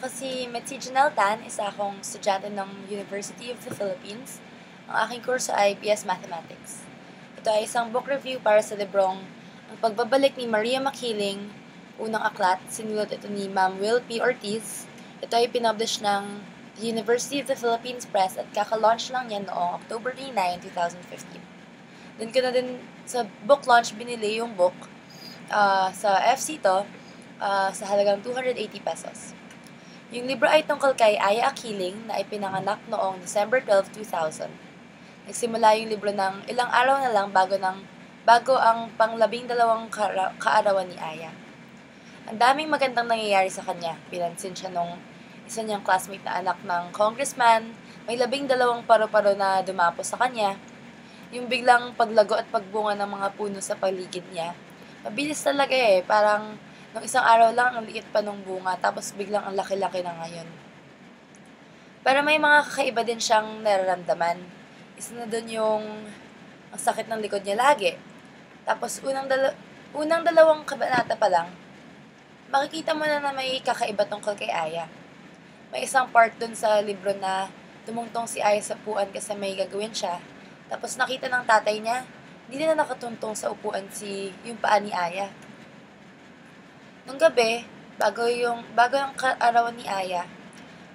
Ako si Metsi Janelle Tan, isa akong estudyante ng University of the Philippines. Ang aking kurso ay BS Mathematics. Ito ay isang book review para sa librong Ang Pagbabalik ni Maria Makiling, unang aklat. Sinulat ito ni Ma'am Will P. Ortiz. Ito ay pinublish ng University of the Philippines Press at kaka-launch lang niya noong October 9, 2015. Doon ko na din sa book launch binili yung book sa FC to sa halagang 280 pesos. Yung libro ay tungkol kay Aya Akiling na ipinanganak noong December 12, 2000. Nagsimula yung libro ng ilang araw na lang bago ang pang-12 kaarawan ni Aya. Ang daming magandang nangyayari sa kanya. Pinansin siya nung isa niyang classmate na anak ng congressman, may 12 paru-paro na dumapo sa kanya. Yung biglang paglago at pagbunga ng mga puno sa paligid niya. Mabilis talaga parang nung isang araw lang, ang liit pa nung bunga, tapos biglang ang laki-laki na ngayon. Pero may mga kakaiba din siyang nararamdaman. Isa na dun yung ang sakit ng likod niya lagi. Tapos unang dalawang kabanata pa lang, makikita mo na may kakaiba tungkol kay Aya. May isang part dun sa libro na tumungtong si Aya sa upuan kasi may gagawin siya. Tapos nakita ng tatay niya, hindi na nakatuntong sa upuan yung paa ni Aya. Nung gabi, bago ang kaarawan ni Aya,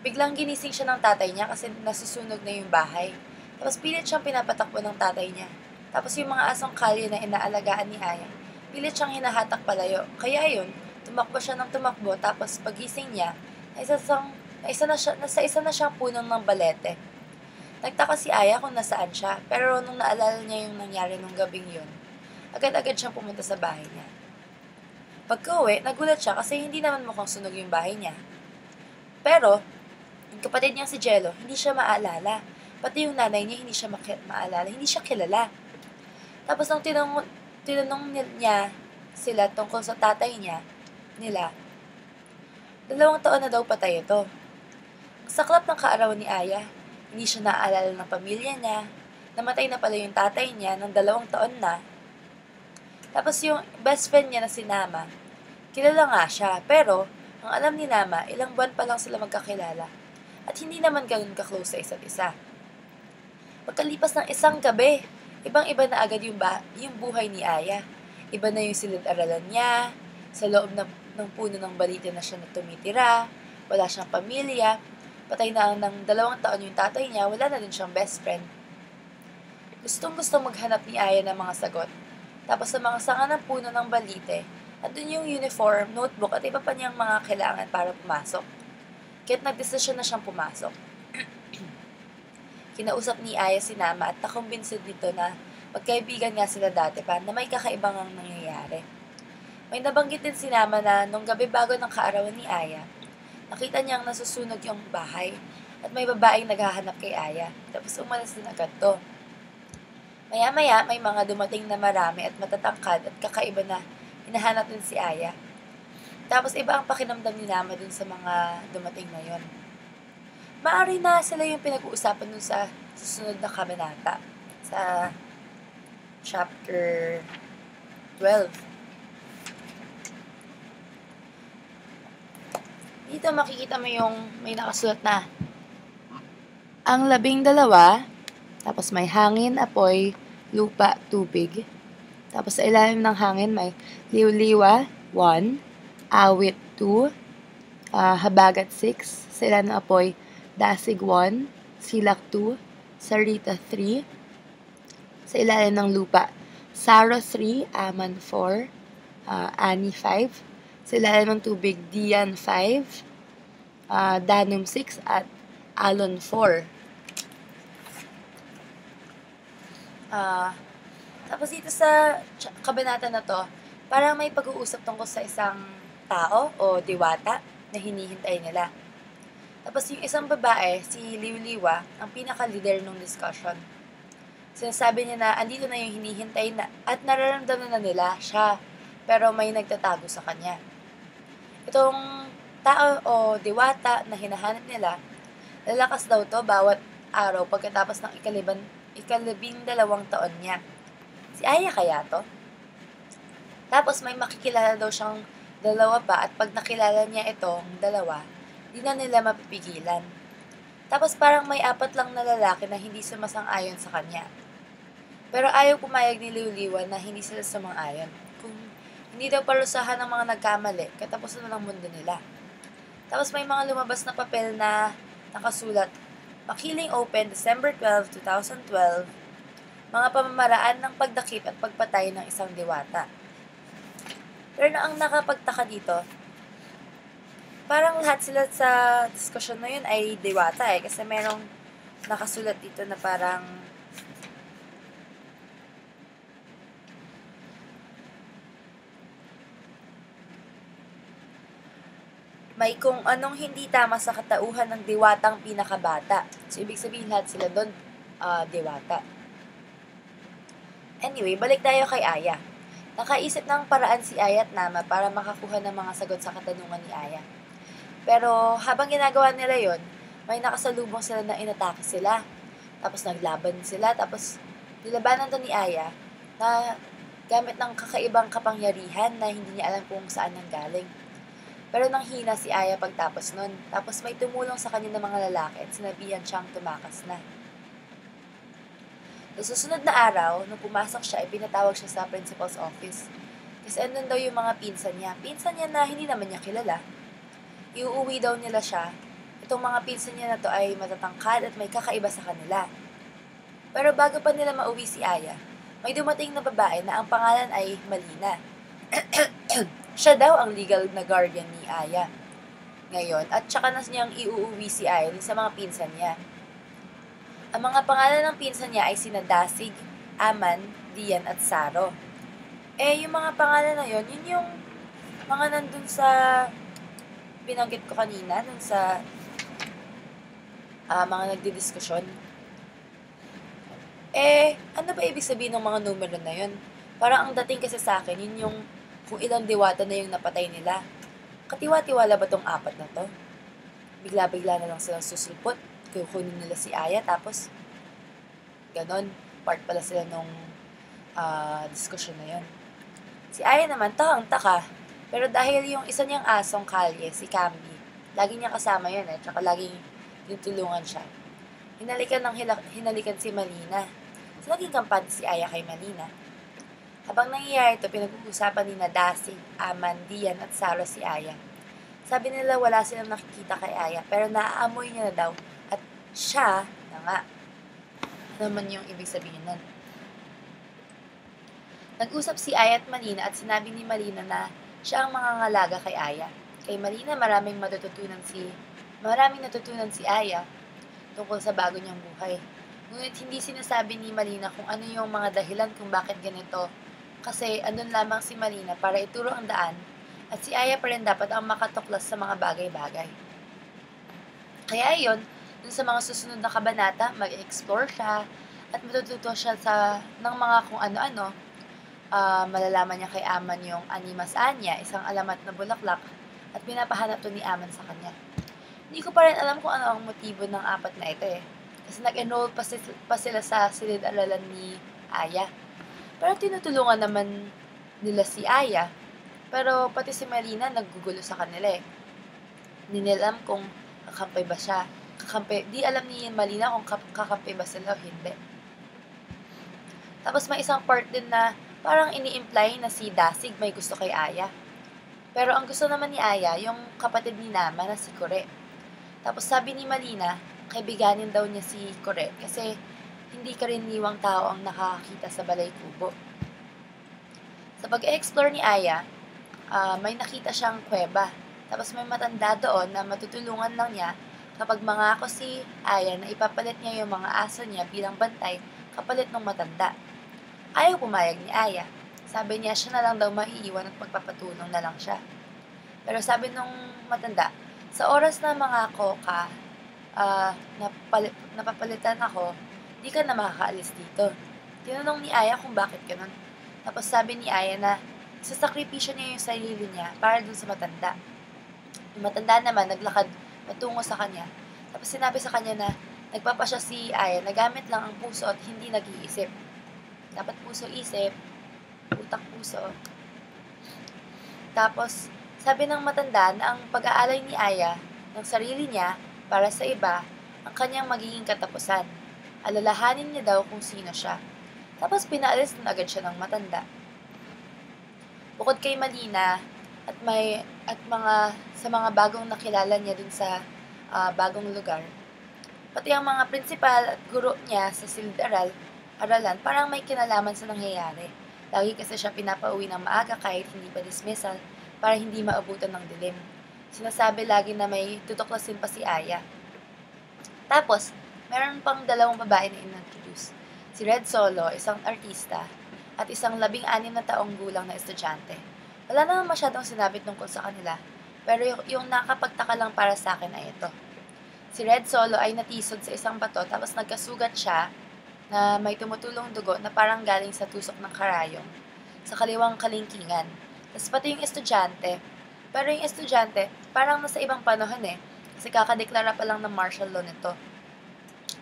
biglang ginising siya ng tatay niya kasi nasusunog na yung bahay. Tapos pilit siyang pinapatakbo ng tatay niya. Tapos yung mga asong kalye na inaalagaan ni Aya, pilit siyang hinahatak palayo. Kaya yun, tumakbo siya ng tumakbo tapos pagising niya, nasa isa na siyang punong ng balete. Nagtaka si Aya kung nasaan siya, pero nung naalala niya yung nangyari nung gabing yun, agad-agad siyang pumunta sa bahay niya. Pagka-uwi, nagulat siya kasi hindi naman mukhang sunog yung bahay niya. Pero, yung kapatid niyang si Jello, hindi siya maalala. Pati yung nanay niya, hindi siya maalala. Hindi siya kilala. Tapos nung tinanong niya sila tungkol sa tatay nila, 2 taon na daw patay ito. Sa saklap ng kaarawan ni Aya, hindi siya naaalala ng pamilya niya. Namatay na pala yung tatay niya ng 2 taon na. Tapos yung best friend niya na si Nama, kilala nga siya, pero ang alam ni Nama, ilang buwan pa lang sila magkakilala at hindi naman ganun ka-close sa isa't isa. Pagkalipas ng isang gabi, ibang-iba na agad yung buhay ni Aya. Iba na yung silid-aralan niya, sa loob ng puno ng balite na siya na tumitira, wala siyang pamilya, patay na ng 2 taon yung tatay niya, wala na din siyang best friend. Gustong-gusto maghanap ni Aya ng mga sagot. Tapos sa mga sanga ng puno ng balite, andun yung uniform, notebook at iba pa niyang mga kailangan para pumasok. Kaya't nagdesisyon na siyang pumasok. Kinausap ni Aya si Nama at nakumbinsid dito na magkaibigan nga sila dati pa na may kakaibang ang nangyayari. May nabanggit din si Nama na nung gabi bago ng kaarawan ni Aya, nakita niyang nasusunog yung bahay at may babaeng naghahanap kay Aya. Tapos umalis din agad to. Maya-maya, may mga dumating na marami at matatangkad at kakaiba na hinahanap din si Aya. Tapos iba ang pakinamdam ni Nama dun sa mga dumating na yon. Maari na sila yung pinag-uusapan dun sa susunod na kabanata sa chapter 12. Dito makikita mo yung may nakasulat na ang 12, tapos may hangin, apoy, lupa, tubig. Tapos sa ilalim ng hangin may liw-liwa, 1, awit, 2, habagat, 6. Sa ilalim ng apoy, dasig, 1, silak, 2, sarita, 3. Sa ilalim ng lupa, saro, 3, aman, 4, ani, 5. Sa ilalim ng tubig, dian, 5, danum, 6, at alon, 4. Tapos dito sa kabanata na to, parang may pag-uusap tungkol sa isang tao o diwata na hinihintay nila. Tapos yung isang babae, si Liwliwa, ang pinaka-leader ng discussion. Sinasabi niya na andito na yung hinihintay na at nararamdaman na nila siya, pero may nagtatago sa kanya. Itong tao o diwata na hinahanap nila, lalakas daw to bawat araw pagkatapos ng 12 taon niya. Si Aya kaya to? Tapos may makikilala daw siyang 2 pa at pag nakilala niya itong 2, di na nila mapipigilan. Tapos parang may 4 lang na lalaki na hindi sumasang-ayon sa kanya. Pero ayaw pumayag ni Liwliwan na hindi sila sumang-ayon. Kung hindi daw parusahan ng mga nagkamali, katapusan na ng mundo nila. Tapos may mga lumabas na papel na nakasulat, Makiling Open, December 12, 2012, mga pamamaraan ng pagdakip at pagpatay ng isang diwata. Pero na ang nakapagtaka dito, parang lahat sila sa diskusyon na yun ay diwata kasi merong nakasulat dito na parang may kung anong hindi tama sa katauhan ng diwatang pinakabata. So, ibig sabihin lahat sila doon, diwata. Anyway, balik tayo kay Aya. Nakaisip ng paraan si Aya at Nama para makakuha ng mga sagot sa katanungan ni Aya. Pero habang ginagawa nila yon, may nakasalubong sila na inatake sila. Tapos naglaban sila, tapos nilabanan to ni Aya na gamit ng kakaibang kapangyarihan na hindi niya alam kung saan nanggaling. Pero nang hina si Aya pagtapos nun, tapos may tumulong sa kanya ng mga lalaki at sinabihan siyang tumakas na. Sa susunod na araw, nung pumasok siya, pinatawag siya sa principal's office. Kasi andun daw yung mga pinsan niya. Pinsan niya na hindi naman niya kilala. Iuuwi daw nila siya. Itong mga pinsan niya na to ay matatangkad at may kakaiba sa kanila. Pero bago pa nila mauwi si Aya, may dumating na babae na ang pangalan ay Malina. Siya daw ang legal na guardian ni Aya ngayon at tsaka na niyang iuuwi si Aya sa mga pinsan niya. Ang mga pangalan ng pinsan niya ay sina Dasig, Aman, Dian at Saro. Yung mga pangalan na yun yung mga nandun sa binanggit ko kanina, dun sa mga nagdidiskusyon. Ano ba ibig sabihin ng mga numero na yun? Parang ang dating kasi sa akin, yun yung kung ilang diwata na yung napatay nila. Katiwa-tiwala ba tong 4 na to? Bigla-bigla na lang silang susulpot. Kukunin nila si Aya, tapos ganon. Part pala sila nung diskusyon na yun. Si Aya naman, takang-taka. Pero dahil yung isa niyang asong kalye, si Camby, lagi niya kasama yun tsaka laging tinutulungan siya. Hinalikan si Malina. So, naging kampante si Aya kay Malina. Habang nangyayari ito, pinag-uusapan ni Dasig, Aman, Dian at Saro si Aya. Sabi nila wala silang nakikita kay Aya, pero naaamoy niya na daw at siya na nga. Ano naman yung ibig sabihin nun? Nag-usap si Aya at Malina at sinabi ni Malina na siya ang mangangalaga kay Aya. Kay Malina maraming natutunan si Aya tungkol sa bago niyang buhay. Ngunit hindi sinasabi ni Malina kung ano yung mga dahilan kung bakit ganito. Kasi andun lamang si Malina para ituro ang daan at si Aya pa rin dapat ang makatuklas sa mga bagay-bagay. Kaya ayun, dun sa mga susunod na kabanata, mag-explore siya at matututo siya ng mga kung ano-ano. Malalaman niya kay Aman yung Animas Anya, isang alamat na bulaklak, at pinapahanap to ni Aman sa kanya. Hindi ko pa rin alam kung ano ang motibo ng 4 na ito Kasi nag-enroll pa sila sa silid-aralan ni Aya. Pero tinutulungan naman nila si Aya. Pero pati si Marina naggugulo sa kanila Hindi nila alam kung kakampi ba siya. Di alam ni Marina kung kakampi ba sila o hindi. Tapos may isang part din na parang ini-imply na si Dasig may gusto kay Aya. Pero ang gusto naman ni Aya, yung kapatid ni Nama na si Kore. Tapos sabi ni Malina, kaibiganin daw niya si Kore kasi hindi karaniwang tao ang nakakakita sa Balay Kubo. Sa pag-explore ni Aya, may nakita siyang kuweba. Tapos may matanda doon na matutulungan lang niya kapag mangako si Aya na ipapalit niya yung mga aso niya bilang bantay kapalit ng matanda. Ayaw pumayag ni Aya. Sabi niya siya na lang daw maiiwan at magpapatulong na lang siya. Pero sabi nung matanda, sa oras na mangako ka, napapalitan ako, di ka na makakaalis dito. Tinanong ni Aya kung bakit ganun. Tapos sabi ni Aya na isasakripisyo niya yung sarili niya para dun sa matanda. Yung matanda naman naglakad patungo sa kanya. Tapos sinabi sa kanya na nagpapasya si Aya na gamit lang ang puso at hindi nag-iisip. Dapat puso-isip, utak-puso. Tapos sabi ng matanda na ang pag-aalay ni Aya ng sarili niya para sa iba ang kanyang magiging katapusan. Alalahanin niya daw kung sino siya. Tapos pinaalis na agad siya ng matanda. Bukod kay Malina at sa mga bagong nakilala niya dun sa bagong lugar, pati ang mga prinsipal at guro niya sa silid-aralan parang may kinalaman sa nangyayari. Lagi kasi siya pinapauwi ng maaga kahit hindi pa dismissal para hindi maabutan ng dilim. Sinasabi lagi na may tutuklasin pa si Aya. Tapos, meron pang dalawang babae na introduce. Si Red Solo, isang artista, at isang 16 na taong gulang na estudyante. Wala naman masyadong sinabi tungkol sa kanila, pero yung nakapagtaka lang para sa akin ay ito. Si Red Solo ay natisod sa isang bato tapos nagkasugat siya na may tumutulong dugo na parang galing sa tusok ng karayong sa kaliwang kalingkingan. Tapos pati yung estudyante, pero yung estudyante parang nasa ibang panahon kasi kakadeklara pa lang ng martial law nito.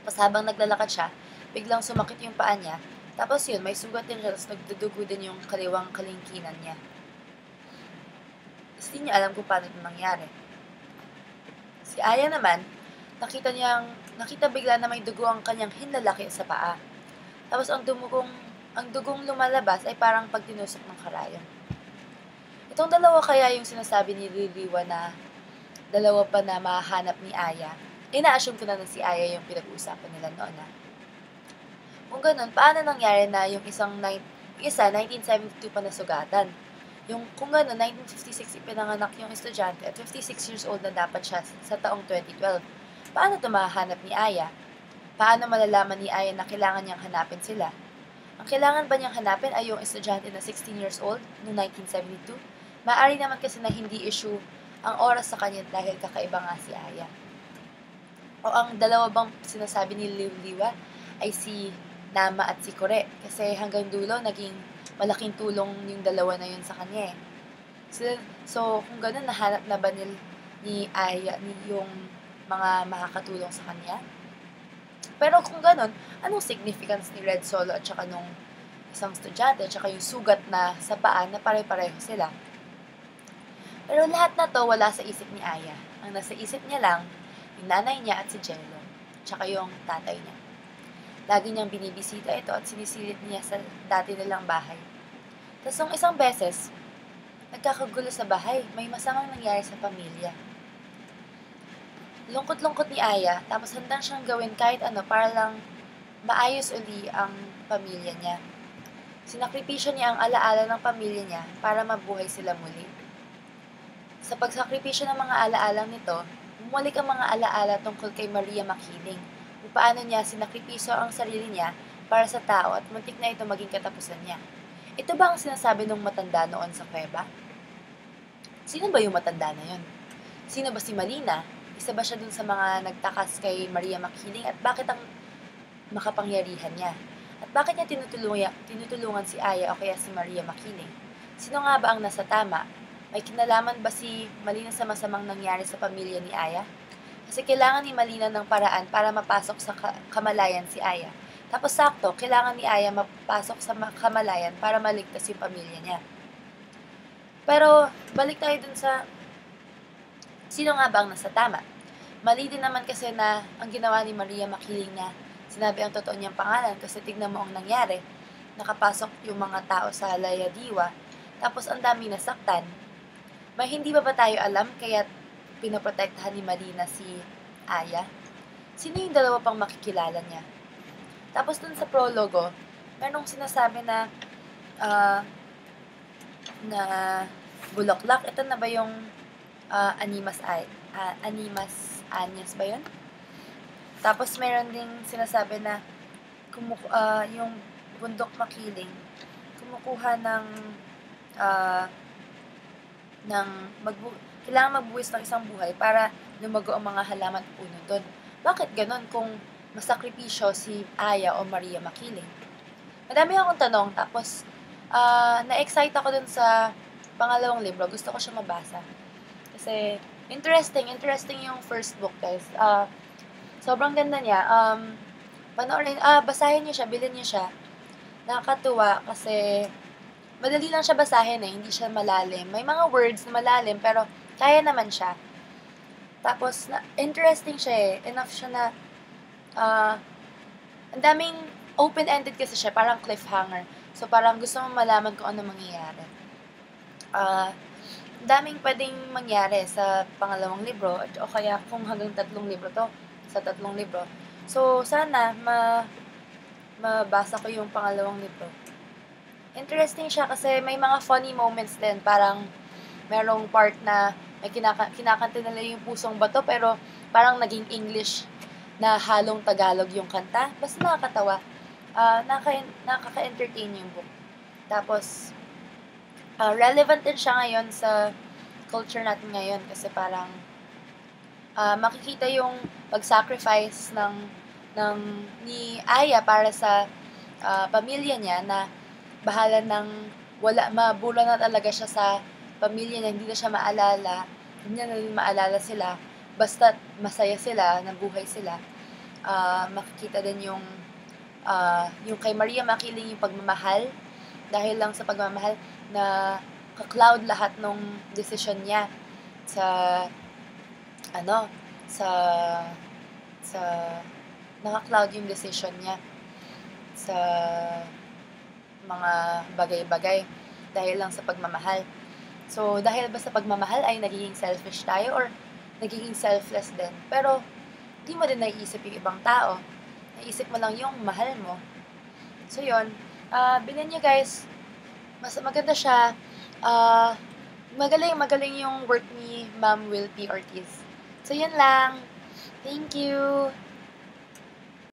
Tapos habang naglalakad siya, biglang sumakit yung paa niya. Tapos yun, may sugat din siya, tapos nagdudugo din yung kaliwang kalingkinan niya. Tapos hindi niya alam kung paano ito nangyari. Si Aya naman, nakita bigla na may dugo ang kanyang hinlalaki sa paa. Tapos ang dugong lumalabas ay parang pag tinusok ng karayong. Itong dalawa kaya yung sinasabi ni Liliwa na dalawa pa na mahanap ni Aya. Ina-assume ko na si Aya yung pinag-uusapan nila noon Kung ganun, paano nangyari na yung isa 1972 pa nasugatan? Kung ganun, 1956 ipinanganak yung estudyante at 56 years old na dapat siya sa taong 2012. Paano ito mahanap ni Aya? Paano malalaman ni Aya na kailangan niyang hanapin sila? Ang kailangan ba niyang hanapin ay yung estudyante na 16 years old noong 1972? Maaari naman kasi na hindi issue ang oras sa kanya dahil kakaiba nga si Aya. O ang dalawa bang sinasabi ni Liwa ay si Nama at si Kore. Kasi hanggang dulo, naging malaking tulong yung dalawa na yun sa kanya So, kung gano'n, nahanap na ba ni Aya yung mga makakatulong sa kanya? Pero kung gano'n, anong significance ni Red Solo at saka nung isang estudyante at saka yung sugat na sa paa na pare-pareho sila? Pero lahat na to wala sa isip ni Aya. Ang nasa isip niya lang, yung nanay niya at si Jello, tsaka yung tatay niya. Lagi niyang binibisita ito at sinisilip niya sa dati nilang bahay. Tapos nung isang beses, nagkakagulo sa bahay, may masamang nangyari sa pamilya. Lungkot-lungkot ni Aya, tapos handang siyang gawin kahit ano para lang maayos uli ang pamilya niya. Sinakripisyo niya ang alaala ng pamilya niya para mabuhay sila muli. Sa pagsakripisyo ng mga alaalang nito, bumalik ang mga alaala tungkol kay Maria Makiling, kung paano niya sinakripisyo ang sarili niya para sa tao at muntik na ito maging katapusan niya. Ito ba ang sinasabi ng matanda noon sa kuweba? Sino ba yung matanda na yon? Sino ba si Malina? Isa ba siya dun sa mga nagtakas kay Maria Makiling at bakit ang makapangyarihan niya? At bakit niya tinutulungan si Aya o kaya si Maria Makiling? Sino nga ba ang nasa tama? May kinalaman ba si Malina sa masamang nangyari sa pamilya ni Aya? Kasi kailangan ni Malina ng paraan para mapasok sa kamalayan si Aya. Tapos sakto, kailangan ni Aya mapasok sa kamalayan para maligtas yung pamilya niya. Pero, balik tayo dun sa sino nga ba ang nasa tama? Mali din naman kasi na ang ginawa ni Maria Makiling na sinabi ang totoo niyang pangalan kasi tignan mo ang nangyari. Nakapasok yung mga tao sa Layadiwa, tapos ang dami nasaktan. May hindi ba tayo alam kaya pinoprotektahan ni Malina si Aya? Sino yung dalawa pang makikilala niya? Tapos dun sa prologo, merong sinasabi na bulaklak. Ito na ba yung Animas Anyas ba yun? Tapos meron ding sinasabi na yung bundok makiling kumukuha kailangan magbuwis ng isang buhay para lumago ang mga halaman at puno doon. Bakit ganon kung masakripisyo si Aya o Maria Makiling? Madami akong tanong, tapos na-excite ako dun sa pangalawang libro. Gusto ko siya mabasa. Kasi interesting yung first book, guys. Sobrang ganda niya. Basahin niyo siya, bilhin niyo siya. Nakakatuwa kasi madali lang siya basahin hindi siya malalim. May mga words na malalim pero kaya naman siya. Tapos, interesting siya eh. Enough siya na, ang daming open-ended kasi siya, parang cliffhanger. So, parang gusto mo malaman kung ano mangyayari. Daming pwedeng mangyari sa pangalawang libro, o kaya kung hanggang 3 libro to, sa 3 libro. So, sana mabasa ko yung pangalawang libro. Interesting siya kasi may mga funny moments din. Parang merong part na may kinakanta nila yung Pusong Bato, pero parang naging English na halong Tagalog yung kanta. Basta nakakatawa. Nakaka-entertain yung book. Tapos, relevant din siya ngayon sa culture natin ngayon kasi parang makikita yung pag-sacrifice ni Aya para sa pamilya niya na bahala ng mabula na talaga siya sa pamilya niya, hindi na siya maalala, hindi na rin maalala sila, basta masaya sila, nabuhay sila. Makikita din yung kay Maria Makiling yung pagmamahal, dahil lang sa pagmamahal na ka-cloud lahat ng decision niya sa naka-cloud yung decision niya sa mga bagay-bagay dahil lang sa pagmamahal. So, dahil ba sa pagmamahal ay nagiging selfish tayo or nagiging selfless din. Pero, di mo din naiisip yung ibang tao. Naisip mo lang yung mahal mo. So, yun. Bilhin niyo guys. Mas maganda siya. Magaling yung work ni Ma'am Will P. Ortiz. So, yun lang. Thank you!